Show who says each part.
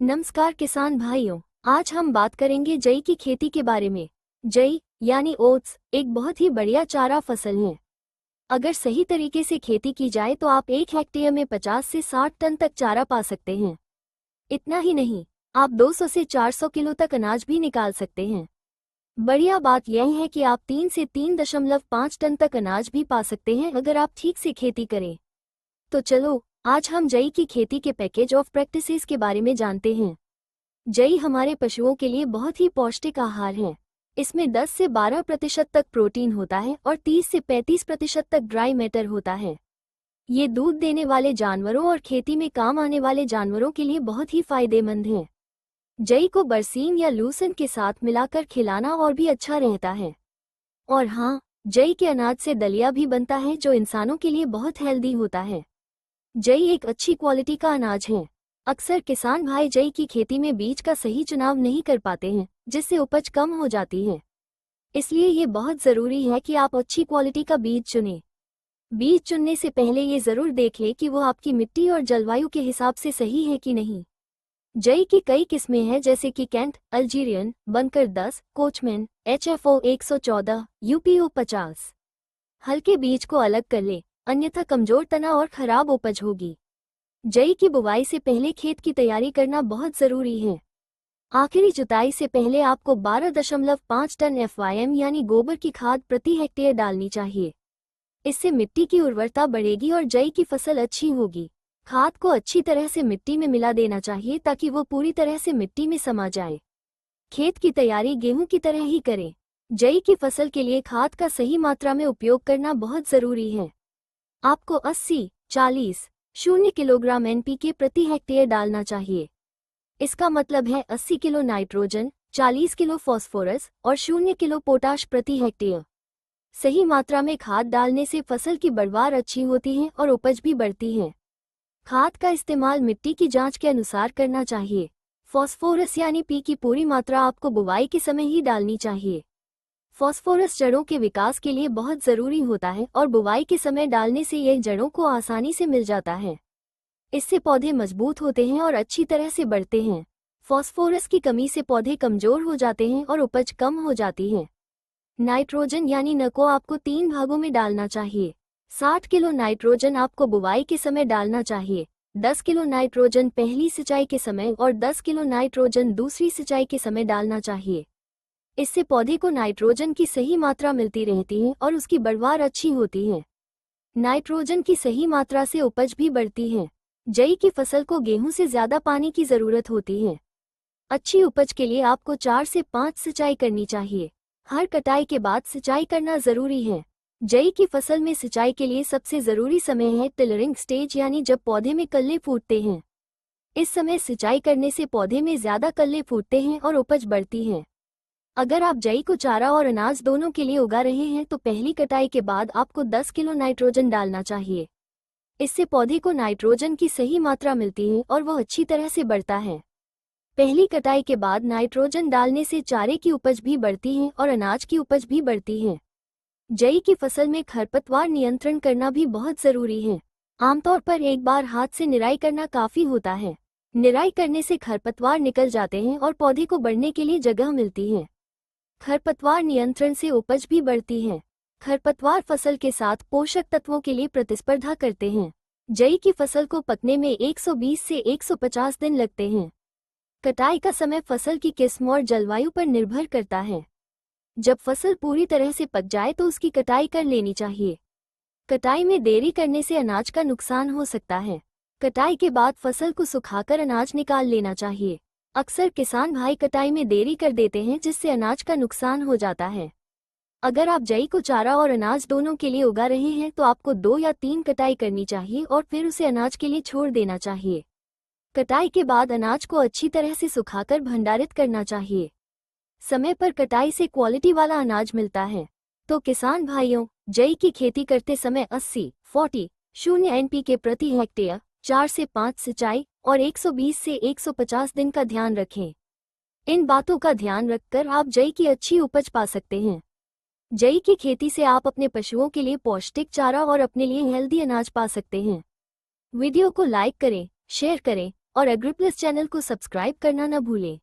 Speaker 1: नमस्कार किसान भाइयों, आज हम बात करेंगे जई की खेती के बारे में। जई यानी ओट्स एक बहुत ही बढ़िया चारा फसल है। अगर सही तरीके से खेती की जाए तो आप 1 हेक्टेयर में 50 से 60 टन तक चारा पा सकते हैं। इतना ही नहीं, आप 200 से 400 किलो तक अनाज भी निकाल सकते हैं। बढ़िया बात यह है कि आप 3 से 3.5 टन तक अनाज भी पा सकते हैं अगर आप ठीक से खेती करें। तो चलो, आज हम जई की खेती के पैकेज ऑफ प्रैक्टिसेस के बारे में जानते हैं। जई हमारे पशुओं के लिए बहुत ही पौष्टिक आहार है। इसमें 10 से 12% तक प्रोटीन होता है और 30 से 35% तक ड्राई मैटर होता है। ये दूध देने वाले जानवरों और खेती में काम आने वाले जानवरों के लिए बहुत ही फायदेमंद है। जई को बरसीन या लूसन के साथ मिलाकर खिलाना और भी अच्छा रहता है। और हाँ, जई के अनाज से दलिया भी बनता है जो इंसानों के लिए बहुत हेल्दी होता है। जई एक अच्छी क्वालिटी का अनाज है। अक्सर किसान भाई जई की खेती में बीज का सही चुनाव नहीं कर पाते हैं, जिससे उपज कम हो जाती है। इसलिए ये बहुत ज़रूरी है कि आप अच्छी क्वालिटी का बीज चुनें। बीज चुनने से पहले ये ज़रूर देख लें कि वो आपकी मिट्टी और जलवायु के हिसाब से सही है कि नहीं। जई की कई किस्में हैं जैसे कि कैंट, अल्जीरियन, बनकर 10, कोचमैन, HFO 114, UPO 50। हल्के बीज को अलग कर ले, अन्यथा कमजोर तना और खराब उपज होगी। जई की बुवाई से पहले खेत की तैयारी करना बहुत जरूरी है। आखिरी जुताई से पहले आपको 12.5 टन FYM यानी गोबर की खाद प्रति हेक्टेयर डालनी चाहिए। इससे मिट्टी की उर्वरता बढ़ेगी और जई की फसल अच्छी होगी। खाद को अच्छी तरह से मिट्टी में मिला देना चाहिए ताकि वो पूरी तरह से मिट्टी में समा जाए। खेत की तैयारी गेहूं की तरह ही करें। जई की फसल के लिए खाद का सही मात्रा में उपयोग करना बहुत जरूरी है। आपको 80-40-0 किलोग्राम NPK प्रति हेक्टेयर डालना चाहिए। इसका मतलब है 80 किलो नाइट्रोजन, 40 किलो फॉस्फोरस और 0 किलो पोटाश प्रति हेक्टेयर। सही मात्रा में खाद डालने से फसल की बढ़वार अच्छी होती है और उपज भी बढ़ती है। खाद का इस्तेमाल मिट्टी की जांच के अनुसार करना चाहिए। फॉस्फोरस यानी P की पूरी मात्रा आपको बुवाई के समय ही डालनी चाहिए। फॉस्फोरस जड़ों के विकास के लिए बहुत ज़रूरी होता है और बुवाई के समय डालने से यह जड़ों को आसानी से मिल जाता है। इससे पौधे मजबूत होते हैं और अच्छी तरह से बढ़ते हैं। फॉस्फोरस की कमी से पौधे कमजोर हो जाते हैं और उपज कम हो जाती है। नाइट्रोजन यानी न को आपको 3 भागों में डालना चाहिए। 60 किलो नाइट्रोजन आपको बुवाई के समय डालना चाहिए। 10 किलो नाइट्रोजन पहली सिंचाई के समय और 10 किलो नाइट्रोजन दूसरी सिंचाई के समय डालना चाहिए। इससे पौधे को नाइट्रोजन की सही मात्रा मिलती रहती है और उसकी बढ़वार अच्छी होती है। नाइट्रोजन की सही मात्रा से उपज भी बढ़ती है। जई की फसल को गेहूं से ज्यादा पानी की जरूरत होती है। अच्छी उपज के लिए आपको 4 से 5 सिंचाई करनी चाहिए। हर कटाई के बाद सिंचाई करना जरूरी है। जई की फसल में सिंचाई के लिए सबसे जरूरी समय है टिलरिंग स्टेज यानी जब पौधे में कल्ले फूटते हैं। इस समय सिंचाई करने से पौधे में ज्यादा कल्ले फूटते हैं और उपज बढ़ती है। अगर आप जई को चारा और अनाज दोनों के लिए उगा रहे हैं तो पहली कटाई के बाद आपको 10 किलो नाइट्रोजन डालना चाहिए। इससे पौधे को नाइट्रोजन की सही मात्रा मिलती है और वह अच्छी तरह से बढ़ता है। पहली कटाई के बाद नाइट्रोजन डालने से चारे की उपज भी बढ़ती है और अनाज की उपज भी बढ़ती है। जई की फसल में खरपतवार नियंत्रण करना भी बहुत जरूरी है। आमतौर पर एक बार हाथ से निराई करना काफी होता है। निराई करने से खरपतवार निकल जाते हैं और पौधे को बढ़ने के लिए जगह मिलती है। खरपतवार नियंत्रण से उपज भी बढ़ती है। खरपतवार फसल के साथ पोषक तत्वों के लिए प्रतिस्पर्धा करते हैं। जई की फसल को पकने में 120 से 150 दिन लगते हैं। कटाई का समय फसल की किस्म और जलवायु पर निर्भर करता है। जब फसल पूरी तरह से पक जाए तो उसकी कटाई कर लेनी चाहिए। कटाई में देरी करने से अनाज का नुकसान हो सकता है। कटाई के बाद फसल को सुखाकर अनाज निकाल लेना चाहिए। अक्सर किसान भाई कटाई में देरी कर देते हैं जिससे अनाज का नुकसान हो जाता है। अगर आप जई को चारा और अनाज दोनों के लिए उगा रहे हैं तो आपको 2 या 3 कटाई करनी चाहिए और फिर उसे अनाज के लिए छोड़ देना चाहिए। कटाई के बाद अनाज को अच्छी तरह से सुखाकर भंडारित करना चाहिए। समय पर कटाई से क्वालिटी वाला अनाज मिलता है। तो किसान भाइयों, जई की खेती करते समय 80-40-0 NPK प्रति हेक्टेयर, 4 से 5 सिंचाई और 120 से 150 दिन का ध्यान रखें। इन बातों का ध्यान रखकर आप जई की अच्छी उपज पा सकते हैं। जई की खेती से आप अपने पशुओं के लिए पौष्टिक चारा और अपने लिए हेल्दी अनाज पा सकते हैं। वीडियो को लाइक करें, शेयर करें और एग्रीप्लस चैनल को सब्सक्राइब करना न भूलें।